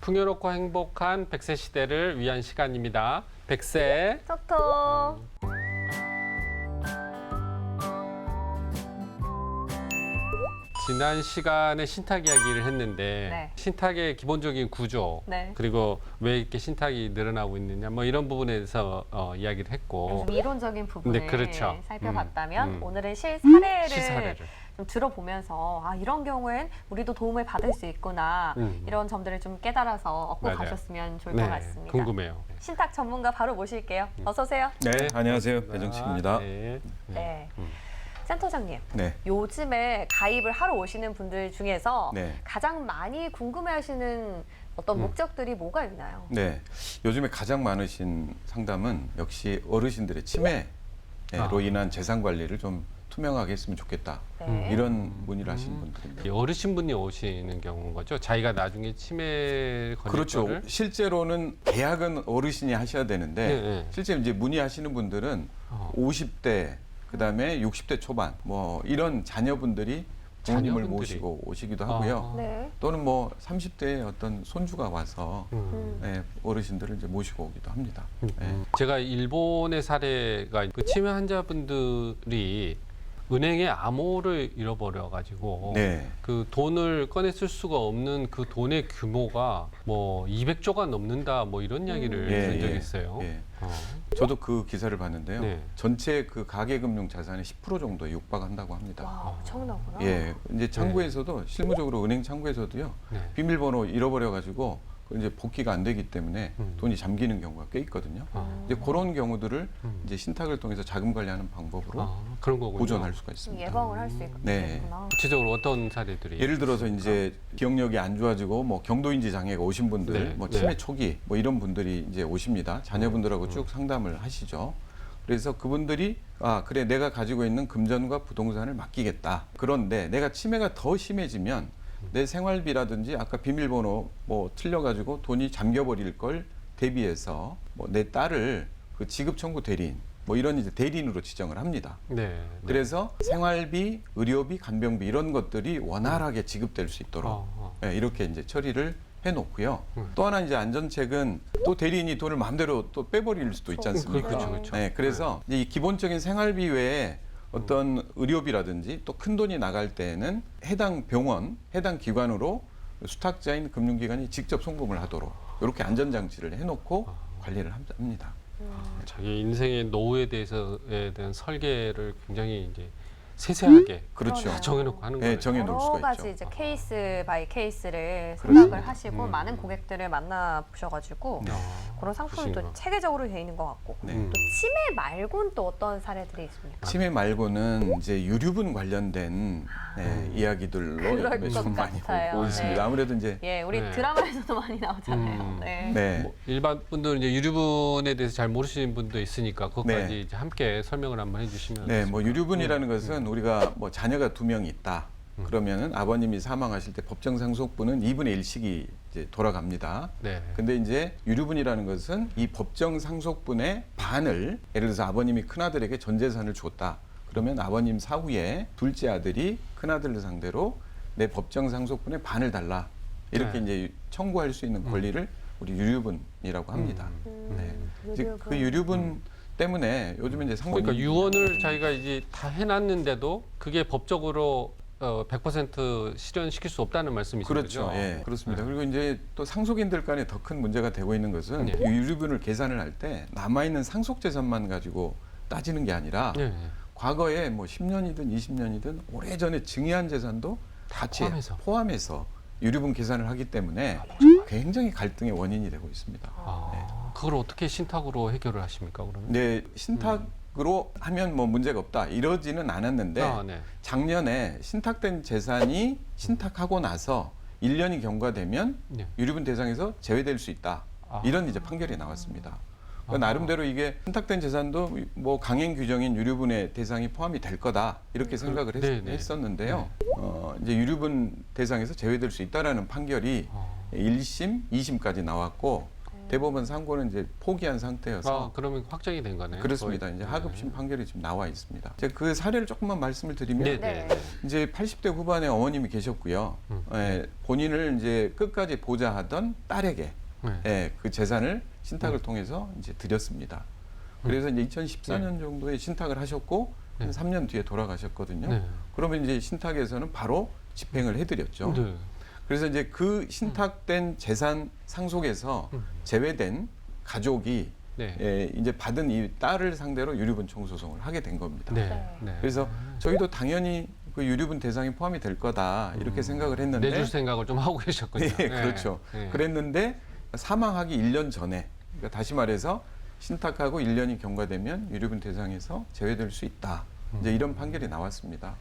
풍요롭고 행복한 100세 시대를 위한 시간입니다. 100세 톡톡. 지난 시간에 신탁 이야기를 했는데 네. 신탁의 기본적인 구조 네. 그리고 왜 이렇게 신탁이 늘어나고 있느냐 뭐 이런 부분에 대해서 이야기를 했고 좀 이론적인 부분을 네, 그렇죠. 살펴봤다면 오늘은 실사례를 시사례를 좀 들어보면서 이런 경우엔 우리도 도움을 받을 수 있구나 이런 점들을 좀 깨달아서 얻고 맞아요. 가셨으면 좋을 네, 것 같습니다. 궁금해요. 신탁 전문가 바로 모실게요. 어서 오세요. 네, 안녕하세요. 배정식입니다. 네. 네. 센터장님, 네. 요즘에 가입을 하러 오시는 분들 중에서 네. 가장 많이 궁금해하시는 어떤 목적들이 뭐가 있나요? 네. 요즘에 가장 많으신 상담은 역시 어르신들의 치매로 인한 재산 관리를 좀 투명하게 했으면 좋겠다. 네. 이런 문의를 하시는 분들입니다. 이 어르신분이 오시는 경우인 거죠? 자기가 나중에 치매 걸릴 그렇죠. 거를 실제로는 계약은 어르신이 하셔야 되는데 네, 네. 실제 이제 문의하시는 분들은 50대 그다음에 60대 초반 뭐 이런 자녀분들이 부모님을 자녀분들이. 모시고 오시기도 하고요. 네. 또는 뭐 30대의 어떤 손주가 와서 음. 네, 어르신들을 이제 모시고 오기도 합니다. 네. 제가 일본의 사례가 그 치매 환자분들이 은행에 암호를 잃어버려 가지고 네. 그 돈을 꺼내 쓸 수가 없는 그 돈의 규모가 뭐 200조가 넘는다 뭐 이런 이야기를 예, 들은 적이 예, 있어요. 예. 어. 저도 그 기사를 봤는데요. 네. 전체 그 가계금융 자산의 10% 정도에 육박한다고 합니다. 와, 엄청나구나. 예, 이제 창구에서도 실무적으로 은행 창구에서도요. 네. 비밀번호 잃어버려 가지고 이제 복귀가 안 되기 때문에 음. 돈이 잠기는 경우가 꽤 있거든요. 이제 그런 경우들을 이제 신탁을 통해서 자금 관리하는 방법으로 그런 거군요. 보존할 수가 있습니다. 예방을 할 수 있겠구나. 네. 구체적으로 어떤 사례들이 예를 들어서 이제 기억력이 안 좋아지고 뭐 경도인지 장애가 오신 분들, 네, 뭐 네. 치매 초기 뭐 이런 분들이 이제 오십니다. 자녀분들하고 쭉 상담을 하시죠. 그래서 그분들이 그래 내가 가지고 있는 금전과 부동산을 맡기겠다. 그런데 내가 치매가 더 심해지면 내 생활비라든지 아까 비밀번호 뭐 틀려가지고 돈이 잠겨버릴 걸 대비해서 뭐 내 딸을 그 지급 청구 대리인 뭐 이런 이제 대리인으로 지정을 합니다. 네. 네. 그래서 생활비, 의료비, 간병비 이런 것들이 원활하게 지급될 수 있도록 네, 이렇게 이제 처리를 해놓고요. 또 하나 이제 안전책은 또 대리인이 돈을 마음대로 또 빼버릴 수도 있지 않습니까? 그렇죠, 그렇죠. 네, 그래서 이제 이 기본적인 생활비 외에 어떤 의료비라든지 또 큰 돈이 나갈 때에는 해당 병원, 해당 기관으로 수탁자인 금융기관이 직접 송금을 하도록 이렇게 안전장치를 해놓고 관리를 합니다. 자기 인생의 노후에 대한 설계를 굉장히 이제 세세하게 그렇죠. 그러네요. 정해놓고 하는 네, 거예요. 정해놓을 여러 수가 가지 있죠. 이제 케이스 바이 케이스를 그렇습니다. 생각을 하시고 많은 고객들을 만나 보셔가지고 그런 상품이 또 그러시구나. 체계적으로 돼 있는 것 같고 네. 또 치매 말고는 또 어떤 사례들이 있습니까? 치매 말고는 이제 유류분 관련된 이야기들로 그럴 요즘에 좀 것 많이 같아요. 오고 있습니다. 네. 아무래도 이제 예, 우리 네. 드라마에서도 많이 나오잖아요. 네. 네. 뭐 일반 분들은 이제 유류분에 대해서 잘 모르시는 분도 있으니까 그것까지 네. 이제 함께 설명을 한번 해주시면 네, 뭐 어떻습니까? 유류분이라는 것은 우리가 뭐 자녀가 2명 있다. 그러면은 아버님이 사망하실 때 법정 상속분은 2분의 1씩이 이제 돌아갑니다. 네. 근데 이제 유류분이라는 것은 이 법정 상속분의 반을 예를 들어서 아버님이 큰아들에게 전 재산을 줬다. 그러면 아버님 사후에 둘째 아들이 큰아들을 상대로 내 법정 상속분의 반을 달라. 이렇게 네. 이제 청구할 수 있는 권리를 우리 유류분이라고 합니다. 네. 이제 그 유류분 때문에 요즘에 이제 상속이 그러니까 유언을 자기가 이제 다 해놨는데도 그게 법적으로 100% 실현시킬 수 없다는 말씀이시죠? 그렇죠. 예, 그렇습니다. 그리고 이제 또 상속인들 간에 더 큰 문제가 되고 있는 것은 네. 이 유류분을 계산을 할 때 남아있는 상속 재산만 가지고 따지는 게 아니라 네. 과거에 뭐 10년이든 20년이든 오래전에 증여한 재산도 같이 포함해서 유류분 계산을 하기 때문에 굉장히 갈등의 원인이 되고 있습니다. 그걸 어떻게 신탁으로 해결을 하십니까? 그러면? 네, 신탁으로 하면 뭐 문제가 없다 이러지는 않았는데 네. 작년에 신탁된 재산이 신탁하고 나서 1년이 경과되면 네. 유류분 대상에서 제외될 수 있다. 이런 이제 판결이 나왔습니다. 그러니까 나름대로 이게 신탁된 재산도 뭐 강행 규정인 유류분의 대상이 포함이 될 거다 이렇게 생각을 했었는데요. 이제 유류분 대상에서 제외될 수 있다라는 판결이 1심, 2심까지 나왔고 대법원 상고는 이제 포기한 상태여서 그러면 확정이 된 거네요. 그렇습니다. 거의. 이제 하급심 판결이 지금 나와 있습니다. 제가 그 사례를 조금만 말씀을 드리면 네, 네. 네. 이제 80대 후반에 어머님이 계셨고요. 예, 본인을 이제 끝까지 보좌하던 딸에게 네. 예, 그 재산을 신탁을 통해서 이제 드렸습니다. 그래서 이제 2014년 정도에 신탁을 하셨고 한 3년 뒤에 돌아가셨거든요. 네. 그러면 이제 신탁에서는 바로 집행을 해드렸죠. 네. 그래서 이제 그 신탁된 재산 상속에서 제외된 가족이 네. 예, 이제 받은 이 딸을 상대로 유류분청 소송을 하게 된 겁니다. 네. 네. 네. 그래서 저희도 당연히 그 유류분 대상에 포함이 될 거다 이렇게 생각을 했는데 내줄 생각을 좀 하고 계셨군요. 예, 그렇죠. 네. 그랬는데 사망하기 1년 전에 그러니까 다시 말해서 신탁하고 1년이 경과되면 유류분 대상에서 제외될 수 있다. 이제 이런 판결이 나왔습니다.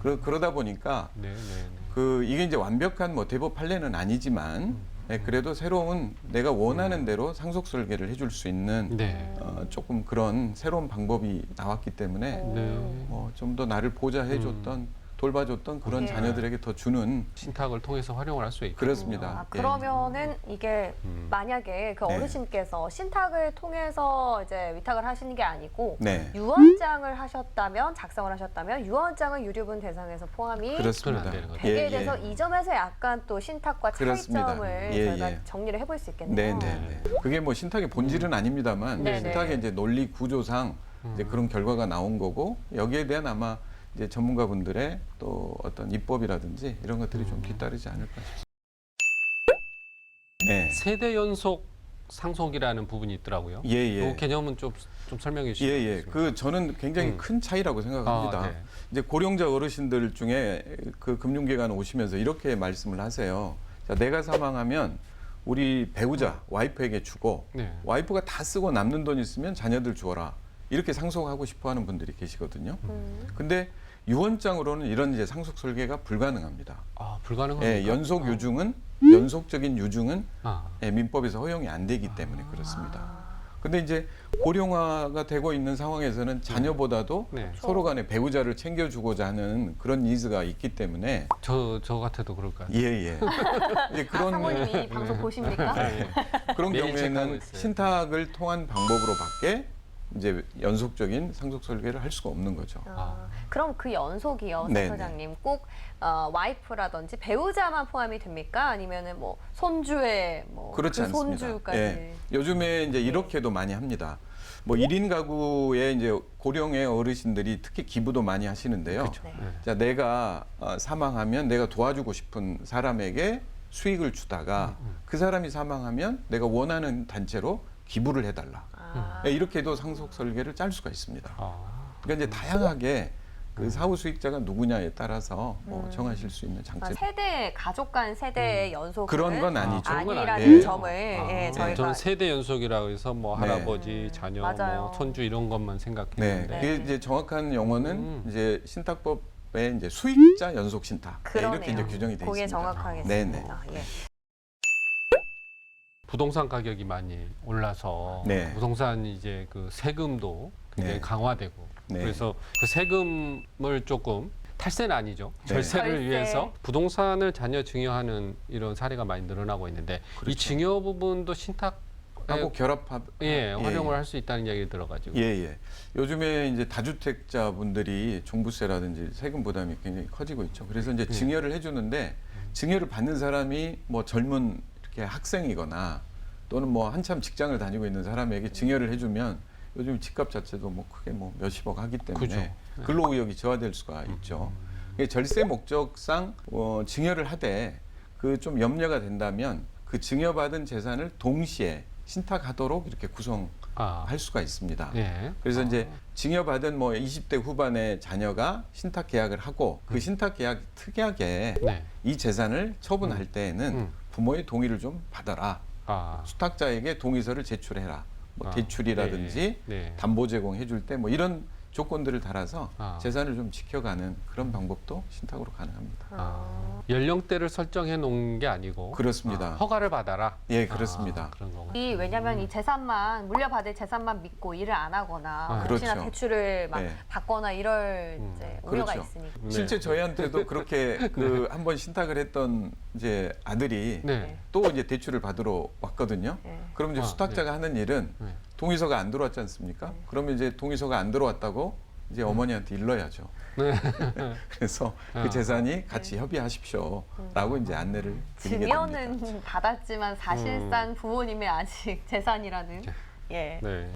그러다 보니까 네, 네, 네. 그 이게 이제 완벽한 뭐 대법 판례는 아니지만 예, 그래도 새로운 내가 원하는 대로 상속 설계를 해줄 수 있는 네. 조금 그런 새로운 방법이 나왔기 때문에 네. 좀 더 나를 보좌해줬던 돌봐줬던 그런 예. 자녀들에게 더 주는 신탁을 통해서 활용을 할 수 있고. 그렇습니다. 아, 예. 그러면은 이게 음. 만약에 그 네. 어르신께서 신탁을 통해서 이제 위탁을 하시는 게 아니고 네. 유언장을 하셨다면 작성을 하셨다면 유언장은 유류분 대상에서 포함이 그렇습니다. 안 되는 거죠. 되게 예, 돼서 예. 이 점에서 약간 또 신탁과 그렇습니다. 차이점을 예, 저희가 예. 정리를 해볼 수 네, 있겠네요. 네, 네. 그게 뭐 신탁의 본질은 아닙니다만 네, 신탁의 네. 이제 논리 구조상 이제 그런 결과가 나온 거고 여기에 대한 아마 이제 전문가분들의 또 어떤 입법이라든지 이런 것들이 좀 뒤따르지 않을까 싶습니다. 네. 세대 연속 상속이라는 부분이 있더라고요. 예, 예. 그 개념은 좀 설명해 예, 주시면 예. 그 저는 굉장히 큰 차이라고 생각합니다. 아, 네. 이제 고령자 어르신들 중에 그 금융기관 오시면서 이렇게 말씀을 하세요. 자, 내가 사망하면 우리 배우자, 와이프에게 주고 네. 와이프가 다 쓰고 남는 돈 있으면 자녀들 주어라. 이렇게 상속하고 싶어 하는 분들이 계시거든요. 근데 유언장으로는 이런 이제 상속 설계가 불가능합니다. 불가능합니까? 예, 연속 유증은 연속적인 유증은 아, 예, 민법에서 허용이 안 되기 때문에 그렇습니다. 근데 이제 고령화가 되고 있는 상황에서는 자녀보다도 네. 서로 간에 배우자를 챙겨주고자 하는 그런 니즈가 있기 때문에 저 같아도 그럴 것 같아요. 예, 예. 이제 그런 사모님이 방송 보십니까? 그런 매일 체크하고 경우에는 있어요. 신탁을 통한 방법으로밖에 이제 연속적인 상속 설계를 할 수가 없는 거죠. 그럼 그 연속이요, 네, 사소장님 꼭 와이프라든지 배우자만 포함이 됩니까? 아니면은 뭐 손주의 뭐 그렇지 그 않습니다. 손주까지? 예. 요즘에 이제 이렇게도 많이 합니다. 뭐 1인 가구에 이제 고령의 어르신들이 특히 기부도 많이 하시는데요. 그렇죠. 네. 네. 자, 내가 사망하면 내가 도와주고 싶은 사람에게 수익을 주다가 그 사람이 사망하면 내가 원하는 단체로 기부를 해달라. 아, 예, 이렇게도 상속 설계를 짤 수가 있습니다. 아, 그러니까 이제 다양하게 그 사후 수익자가 누구냐에 따라서 정하실 수 있는 장점. 세대 가족 간 세대의 연속은 그런 건 아니죠. 그런 건 아니라는 아니에요. 점을 예, 저희가 저는 세대 연속이라고 해서 뭐 네. 할아버지, 자녀, 맞아요. 뭐 손주 이런 것만 네, 생각했는데 그게 이제 정확한 용어는 이제 신탁법의 이제 수익자 연속 신탁 네, 그러네요. 이렇게 이제 규정이 되어 그게 있습니다. 정확하겠습니다. 예. 부동산 가격이 많이 올라서 네. 부동산 이제 그 세금도 굉장히 네. 강화되고 네. 그래서 그 세금을 조금 탈세는 아니죠. 네. 절세를 절세. 위해서 부동산을 자녀 증여하는 이런 사례가 많이 늘어나고 있는데 그렇죠. 이 증여 부분도 신탁 하고 결합 활용을 할 수 있다는 이야기를 들어가지고 예, 예. 요즘에 이제 다주택자분들이 종부세라든지 세금 부담이 굉장히 커지고 있죠. 그래서 이제 증여를 해주는데 증여를 받는 사람이 뭐 젊은 이렇게 학생이거나 또는 뭐 한참 직장을 다니고 있는 사람에게 증여를 해주면 요즘 집값 자체도 뭐 크게 뭐 몇십억 하기 때문에 그죠. 네. 근로의욕이 저하될 수가 있죠. 이게 절세 목적상 증여를 하되 그 좀 염려가 된다면 그 증여받은 재산을 동시에 신탁하도록 이렇게 구성할 수가 있습니다. 예. 그래서 이제 증여받은 뭐 20대 후반의 자녀가 신탁 계약을 하고 그 신탁 계약 특이하게 네. 이 재산을 처분할 때에는 음. 부모의 동의를 좀 받아라. 아, 수탁자에게 동의서를 제출해라. 뭐 아, 대출이라든지 네. 담보 제공해 줄 때 뭐 이런 조건들을 달아서 아. 재산을 좀 지켜가는 그런 방법도 신탁으로 가능합니다. 연령대를 설정해 놓은 게 아니고 그렇습니다. 허가를 받아라. 예, 그렇습니다. 그런 거군요. 왜냐하면 이 재산만 물려받을 재산만 믿고 일을 안 하거나 그렇죠. 혹시나 대출을 막 네. 받거나 이럴 이제 우려가 그렇죠. 있으니까. 네. 실제 저희한테도 그렇게 그 한번 신탁을 했던 이제 아들이 네. 또 이제 대출을 받으러 왔거든요. 네. 그럼 이제 아, 수탁자가 하는 일은 네. 동의서가 안 들어왔지 않습니까? 그러면 이제 동의서가 안 들어왔다고 이제 어머니한테 일러야죠. 네. 그래서 아. 그 재산이 같이 협의하십시오라고 이제 안내를 드리게 됩니다. 증여는 받았지만 사실상 부모님의 아직 재산이라는. 예. 네.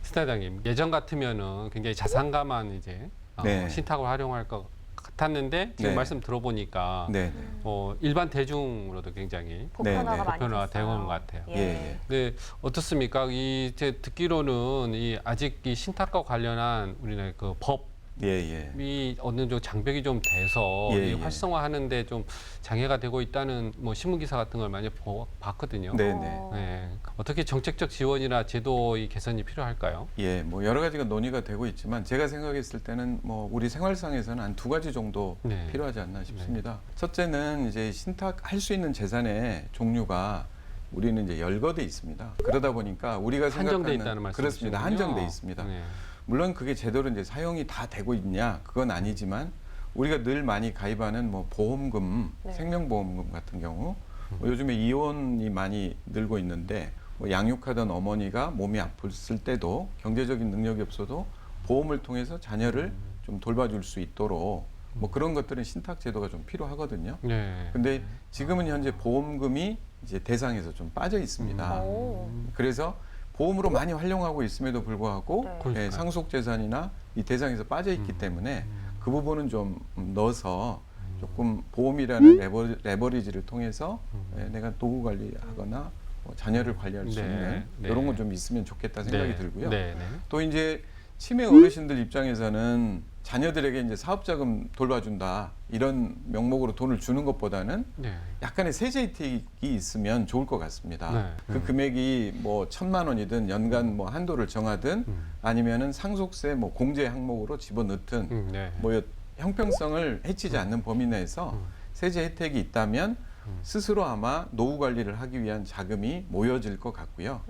스타장님 예전 같으면은 굉장히 자산가만 이제 네. 신탁을 활용할 것 같았는데 지금 네. 말씀 들어보니까 네, 일반 대중으로도 굉장히 보편화가 네, 네. 많이 보편화가 됐어요. 되는 것 같아요. 예. 예, 예. 네, 어떻습니까? 제 듣기로는 아직 이 신탁과 관련한 우리나라 그 법이 예, 예. 어느 정도 장벽이 좀 돼서 예, 이 예. 활성화하는데 좀 장애가 되고 있다는 뭐 신문 기사 같은 걸 많이 봤거든요. 네, 네. 네, 어떻게 정책적 지원이나 제도의 개선이 필요할까요? 예, 뭐 여러 가지가 논의가 되고 있지만 제가 생각했을 때는 뭐 우리 생활상에서는 한 두 가지 정도 네. 필요하지 않나 싶습니다. 첫째는 이제 신탁할 수 있는 재산의 종류가 우리는 이제 열거돼 있습니다. 그러다 보니까 우리가 한정돼 생각하는 있다는 말씀이시군요. 그렇습니다. 한정돼 있습니다. 네. 물론 그게 제대로 이제 사용이 다 되고 있냐 그건 아니지만 우리가 늘 많이 가입하는 뭐 보험금, 네. 생명보험금 같은 경우 뭐 요즘에 이혼이 많이 늘고 있는데 뭐 양육하던 어머니가 몸이 아팠을 때도 경제적인 능력이 없어도 보험을 통해서 자녀를 좀 돌봐줄 수 있도록 뭐 그런 것들은 신탁 제도가 좀 필요하거든요. 네. 근데 지금은 현재 보험금이 이제 대상에서 좀 빠져 있습니다. 오. 그래서 보험으로 많이 활용하고 있음에도 불구하고 네. 그러니까요. 상속재산이나 이 대상에서 빠져 있기 때문에 그 부분은 좀 넣어서 조금 보험이라는 레버리지를 통해서 내가 노후 관리하거나 뭐 자녀를 관리할 수 네, 있는 네. 이런 건 좀 있으면 좋겠다 생각이 들고요. 네, 네. 또 이제 치매 어르신들 입장에서는 자녀들에게 이제 사업자금 돌봐준다 이런 명목으로 돈을 주는 것보다는 네. 약간의 세제 혜택이 있으면 좋을 것 같습니다. 네. 그 금액이 뭐 1,000만 원이든 연간 뭐 한도를 정하든 아니면은 상속세 뭐 공제 항목으로 집어넣든 네. 뭐 형평성을 해치지 않는 범위 내에서 세제 혜택이 있다면 스스로 아마 노후 관리를 하기 위한 자금이 모여질 것 같고요.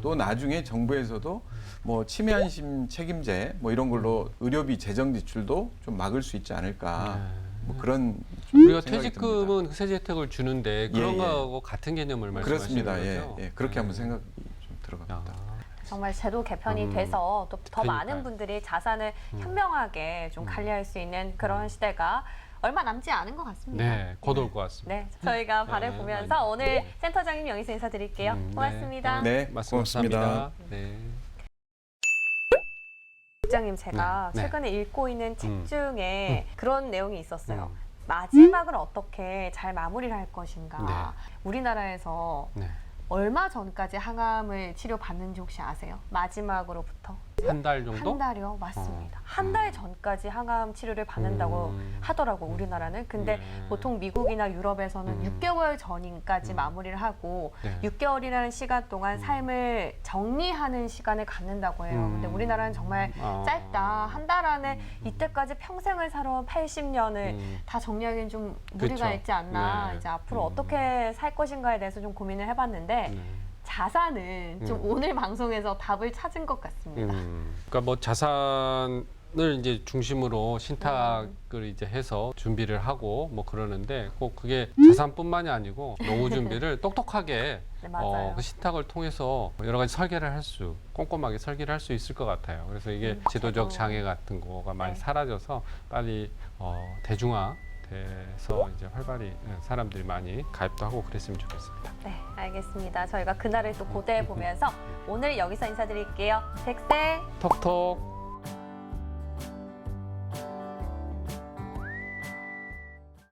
또 나중에 정부에서도 뭐 치매 안심 책임제 뭐 이런 걸로 의료비 재정 지출도 좀 막을 수 있지 않을까. 뭐 그런 우리가 생각이 퇴직금은 듭니다. 그 세제 혜택을 주는데 그런 예. 거하고 같은 개념을 말씀하시는 그렇습니다. 거죠? 예, 예. 그렇게 한번 생각이 좀 들어갑니다. 정말 제도 개편이 돼서 또 더 그러니까요. 많은 분들이 자산을 현명하게 좀 관리할 수 있는 그런 시대가 얼마 남지 않은 것 같습니다. 네, 곧 올 것 같습니다. 네, 저희가 발을 네, 보면서 많이. 오늘 센터장님 여기서 인사드릴게요. 고맙습니다. 네, 말씀 고맙습니다. 감사합니다. 네. 국장님, 제가 네, 네. 최근에 읽고 있는 책 중에 그런 내용이 있었어요. 음. 마지막을 어떻게 잘 마무리를 할 것인가. 네. 우리나라에서 네. 얼마 전까지 항암을 치료받는지 혹시 아세요? 마지막으로부터? 한 달 정도? 한 달이요? 맞습니다. 한 달 전까지 항암 치료를 받는다고 하더라고 우리나라는. 근데 네. 보통 미국이나 유럽에서는 6개월 전까지 마무리를 하고 네. 6개월이라는 시간 동안 삶을 정리하는 시간을 갖는다고 해요. 근데 우리나라는 정말 짧다. 한 달 안에 이때까지 평생을 살아온 80년을 다 정리하기는 좀 무리가 그쵸. 있지 않나. 네. 이제 앞으로 어떻게 살 것인가에 대해서 좀 고민을 해봤는데 네. 자산은 좀 오늘 방송에서 답을 찾은 것 같습니다. 그러니까 뭐 자산을 이제 중심으로 신탁을 이제 해서 준비를 하고 뭐 그러는데 꼭 그게 자산뿐만이 아니고 노후 준비를 똑똑하게 네, 맞아요. 그 신탁을 통해서 여러 가지 설계를 꼼꼼하게 설계를 할 수 있을 것 같아요. 그래서 이게 제도적 저도. 장애 같은 거가 많이 네. 사라져서 빨리 대중화 돼서 이제 활발히 사람들이 많이 가입도 하고 그랬으면 좋겠습니다. 네, 알겠습니다. 저희가 그날을 또 고대해 보면서 오늘 여기서 인사드릴게요. 백세 톡톡.